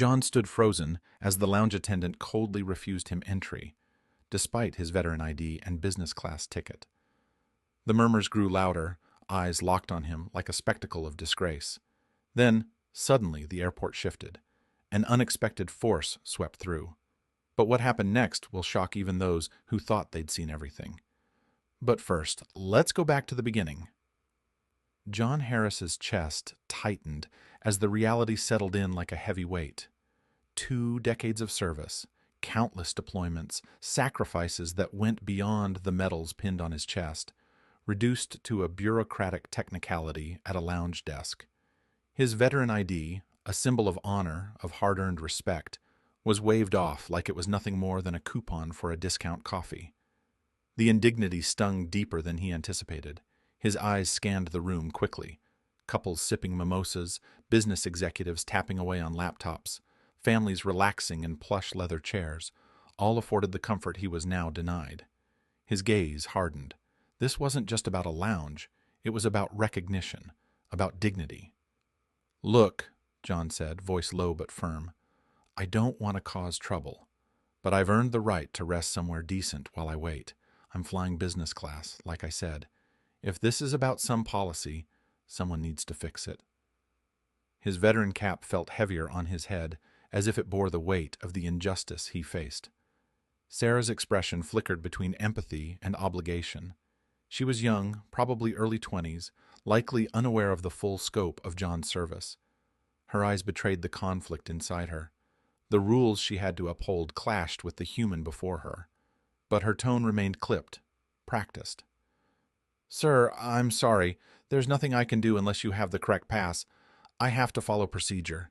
John stood frozen as the lounge attendant coldly refused him entry, despite his veteran ID and business class ticket. The murmurs grew louder, eyes locked on him like a spectacle of disgrace. Then, suddenly, the airport shifted. An unexpected force swept through. But what happened next will shock even those who thought they'd seen everything. But first, let's go back to the beginning. John Harris's chest tightened as the reality settled in like a heavy weight. 2 decades of service, countless deployments, sacrifices that went beyond the medals pinned on his chest, reduced to a bureaucratic technicality at a lounge desk. His veteran ID, a symbol of honor, of hard-earned respect, was waved off like it was nothing more than a coupon for a discount coffee. The indignity stung deeper than he anticipated. His eyes scanned the room quickly. Couples sipping mimosas, business executives tapping away on laptops, families relaxing in plush leather chairs, all afforded the comfort he was now denied. His gaze hardened. This wasn't just about a lounge. It was about recognition, about dignity. "Look," John said, voice low but firm, "I don't want to cause trouble, but I've earned the right to rest somewhere decent while I wait. I'm flying business class, like I said. If this is about some policy, someone needs to fix it." His veteran cap felt heavier on his head, as if it bore the weight of the injustice he faced. Sarah's expression flickered between empathy and obligation. She was young, probably early 20s, likely unaware of the full scope of John's service. Her eyes betrayed the conflict inside her. The rules she had to uphold clashed with the human before her. But her tone remained clipped, practiced. "Sir, I'm sorry. There's nothing I can do unless you have the correct pass. I have to follow procedure."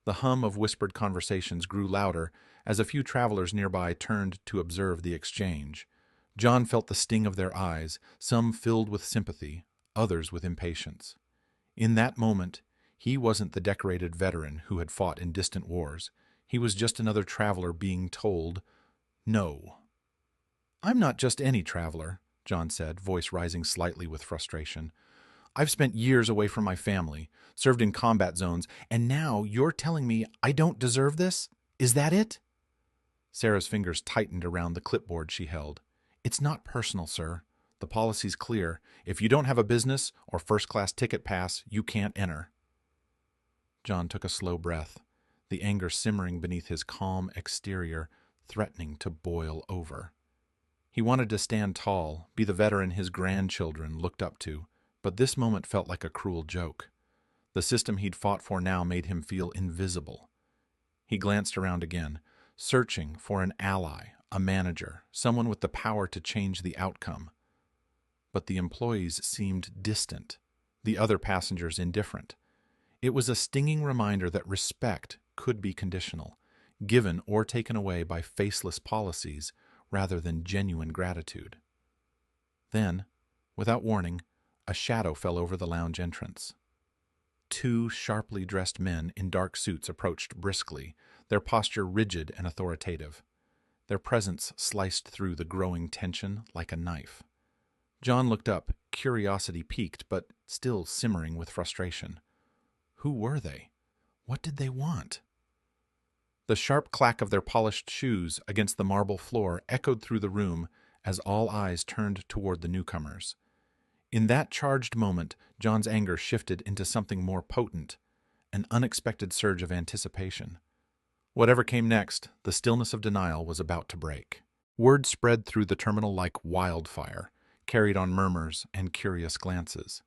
The hum of whispered conversations grew louder as a few travelers nearby turned to observe the exchange. John felt the sting of their eyes, some filled with sympathy, others with impatience. In that moment, he wasn't the decorated veteran who had fought in distant wars. He was just another traveler being told, "No." "I'm not just any traveler," John said, voice rising slightly with frustration. "I've spent years away from my family, served in combat zones, and now you're telling me I don't deserve this? Is that it?" Sarah's fingers tightened around the clipboard she held. "It's not personal, sir. The policy's clear. If you don't have a business or first-class ticket pass, you can't enter." John took a slow breath, the anger simmering beneath his calm exterior, threatening to boil over. He wanted to stand tall, be the veteran his grandchildren looked up to, but this moment felt like a cruel joke. The system he'd fought for now made him feel invisible. He glanced around again, searching for an ally, a manager, someone with the power to change the outcome. But the employees seemed distant, the other passengers indifferent. It was a stinging reminder that respect could be conditional, given or taken away by faceless policies rather than genuine gratitude. Then, without warning, a shadow fell over the lounge entrance. 2 sharply dressed men in dark suits approached briskly, their posture rigid and authoritative. Their presence sliced through the growing tension like a knife. John looked up, curiosity piqued but still simmering with frustration. Who were they? What did they want? The sharp clack of their polished shoes against the marble floor echoed through the room as all eyes turned toward the newcomers. In that charged moment, John's anger shifted into something more potent, an unexpected surge of anticipation. Whatever came next, the stillness of denial was about to break. Word spread through the terminal like wildfire, carried on murmurs and curious glances.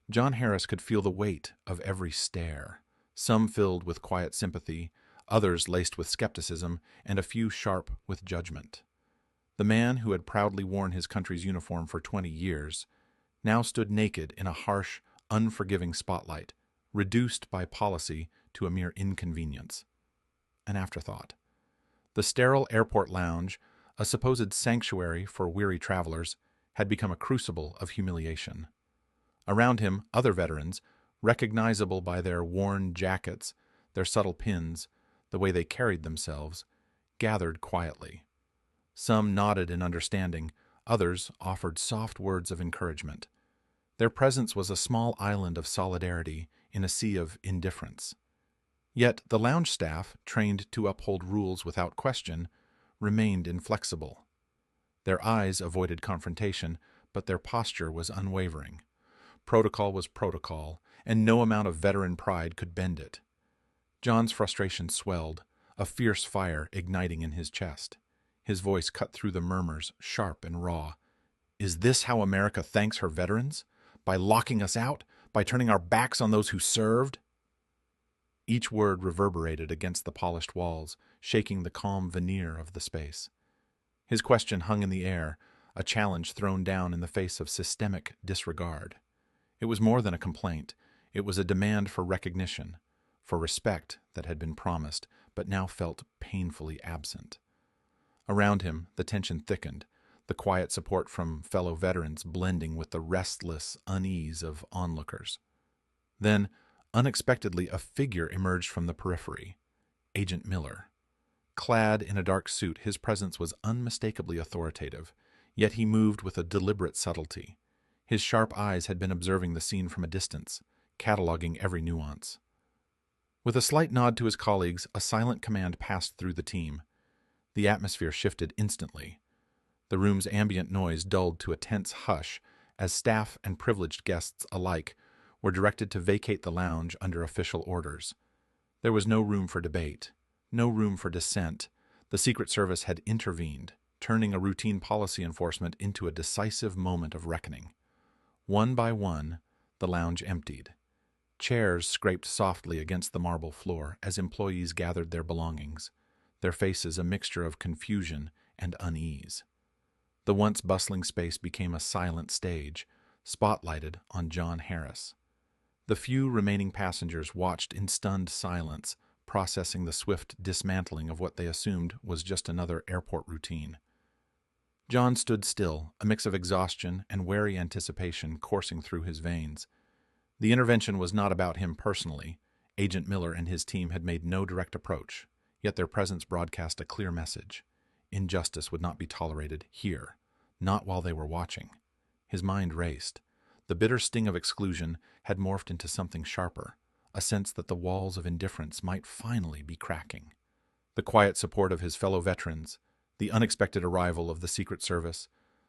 John Harris could feel the weight of every stare, some filled with quiet sympathy, others laced with skepticism, and a few sharp with judgment. The man who had proudly worn his country's uniform for 20 years now stood naked in a harsh, unforgiving spotlight, reduced by policy to a mere inconvenience. An afterthought. The sterile airport lounge, a supposed sanctuary for weary travelers, had become a crucible of humiliation. Around him, other veterans, recognizable by their worn jackets, their subtle pins, the way they carried themselves, gathered quietly. Some nodded in understanding, others offered soft words of encouragement. Their presence was a small island of solidarity in a sea of indifference. Yet the lounge staff, trained to uphold rules without question, remained inflexible. Their eyes avoided confrontation, but their posture was unwavering. Protocol was protocol, and no amount of veteran pride could bend it. John's frustration swelled, a fierce fire igniting in his chest. His voice cut through the murmurs, sharp and raw. Is this how America thanks her veterans? By locking us out? By turning our backs on those who served? Each word reverberated against the polished walls, shaking the calm veneer of the space. His question hung in the air, a challenge thrown down in the face of systemic disregard. It was more than a complaint. It was a demand for recognition, for respect that had been promised, but now felt painfully absent. Around him, the tension thickened, the quiet support from fellow veterans blending with the restless unease of onlookers. Then, unexpectedly, a figure emerged from the periphery. Agent Miller. Clad in a dark suit, his presence was unmistakably authoritative, yet he moved with a deliberate subtlety. His sharp eyes had been observing the scene from a distance, cataloging every nuance. With a slight nod to his colleagues, a silent command passed through the team. The atmosphere shifted instantly. The room's ambient noise dulled to a tense hush as staff and privileged guests alike were directed to vacate the lounge under official orders. There was no room for debate, no room for dissent. The Secret Service had intervened, turning a routine policy enforcement into a decisive moment of reckoning. One by one, the lounge emptied. Chairs scraped softly against the marble floor as employees gathered their belongings, their faces a mixture of confusion and unease. The once bustling space became a silent stage, spotlighted on John Harris. The few remaining passengers watched in stunned silence, processing the swift dismantling of what they assumed was just another airport routine. John stood still, a mix of exhaustion and wary anticipation coursing through his veins. The intervention was not about him personally. Agent Miller and his team had made no direct approach, yet their presence broadcast a clear message. Injustice would not be tolerated here, not while they were watching. His mind raced. The bitter sting of exclusion had morphed into something sharper, a sense that the walls of indifference might finally be cracking. The quiet support of his fellow veterans, the unexpected arrival of the Secret Service,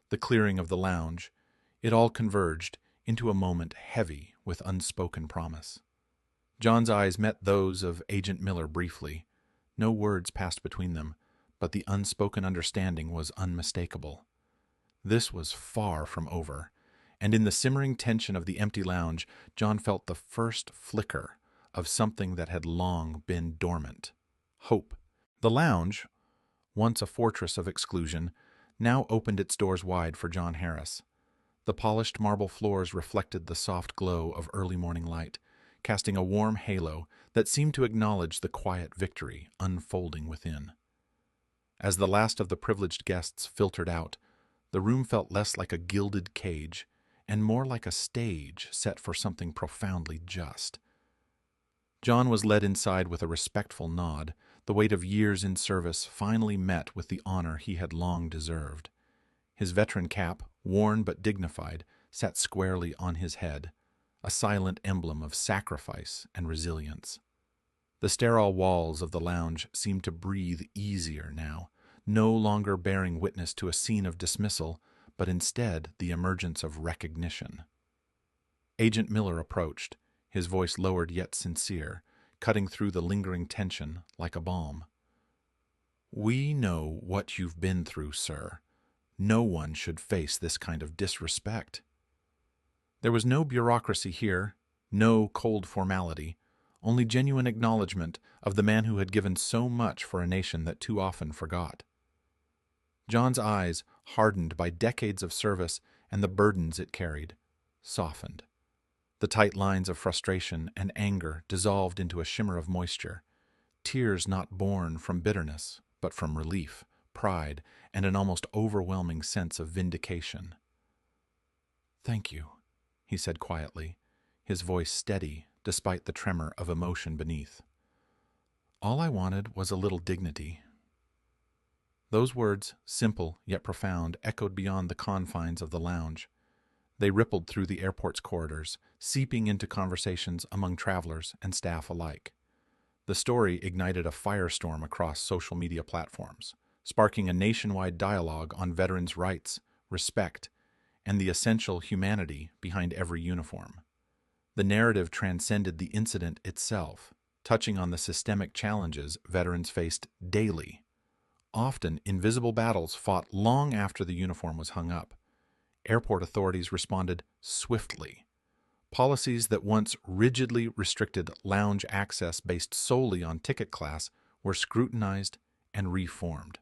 the clearing of the lounge, it all converged into a moment heavy with unspoken promise. John's eyes met those of Agent Miller briefly. No words passed between them, but the unspoken understanding was unmistakable. This was far from over, and in the simmering tension of the empty lounge, John felt the first flicker of something that had long been dormant: hope. The lounge, once a fortress of exclusion, now opened its doors wide for John Harris. The polished marble floors reflected the soft glow of early morning light, casting a warm halo that seemed to acknowledge the quiet victory unfolding within. As the last of the privileged guests filtered out, the room felt less like a gilded cage and more like a stage set for something profoundly just. John was led inside with a respectful nod. The weight of years in service finally met with the honor he had long deserved. His veteran cap, worn but dignified, sat squarely on his head, a silent emblem of sacrifice and resilience. The sterile walls of the lounge seemed to breathe easier now, no longer bearing witness to a scene of dismissal, but instead the emergence of recognition. Agent Miller approached, his voice lowered yet sincere, cutting through the lingering tension like a balm. "We know what you've been through, sir. No one should face this kind of disrespect." There was no bureaucracy here, no cold formality, only genuine acknowledgement of the man who had given so much for a nation that too often forgot. John's eyes, hardened by decades of service and the burdens it carried, softened. The tight lines of frustration and anger dissolved into a shimmer of moisture, tears not born from bitterness, but from relief, pride, and an almost overwhelming sense of vindication. "Thank you," he said quietly, his voice steady despite the tremor of emotion beneath. "All I wanted was a little dignity." Those words, simple yet profound, echoed beyond the confines of the lounge. They rippled through the airport's corridors, seeping into conversations among travelers and staff alike. The story ignited a firestorm across social media platforms, sparking a nationwide dialogue on veterans' rights, respect, and the essential humanity behind every uniform. The narrative transcended the incident itself, touching on the systemic challenges veterans faced daily, often invisible battles fought long after the uniform was hung up. Airport authorities responded swiftly. Policies that once rigidly restricted lounge access based solely on ticket class were scrutinized and reformed.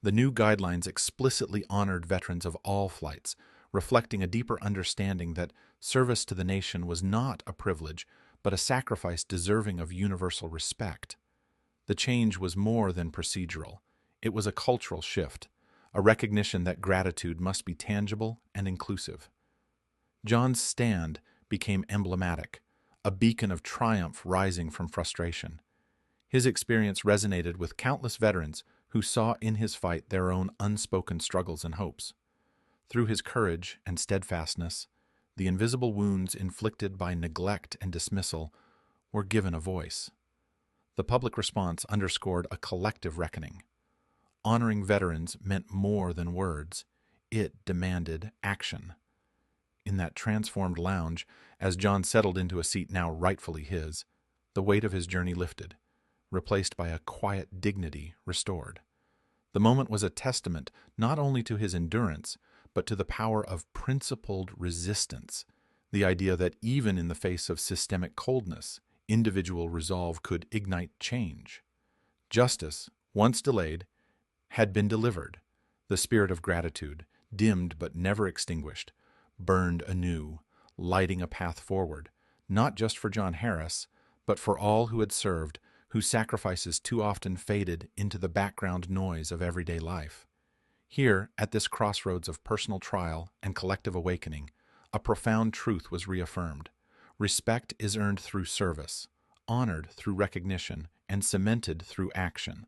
The new guidelines explicitly honored veterans of all flights, reflecting a deeper understanding that service to the nation was not a privilege, but a sacrifice deserving of universal respect. The change was more than procedural. It was a cultural shift, a recognition that gratitude must be tangible and inclusive. John's stand became emblematic, a beacon of triumph rising from frustration. His experience resonated with countless veterans who saw in his fight their own unspoken struggles and hopes. Through his courage and steadfastness, the invisible wounds inflicted by neglect and dismissal were given a voice. The public response underscored a collective reckoning. Honoring veterans meant more than words. It demanded action. In that transformed lounge, as John settled into a seat now rightfully his, the weight of his journey lifted, replaced by a quiet dignity restored. The moment was a testament not only to his endurance, but to the power of principled resistance, the idea that even in the face of systemic coldness, individual resolve could ignite change. Justice, once delayed, had been delivered. The spirit of gratitude, dimmed but never extinguished, burned anew, lighting a path forward, not just for John Harris, but for all who had served, whose sacrifices too often faded into the background noise of everyday life. Here, at this crossroads of personal trial and collective awakening, a profound truth was reaffirmed. Respect is earned through service, honored through recognition, and cemented through action.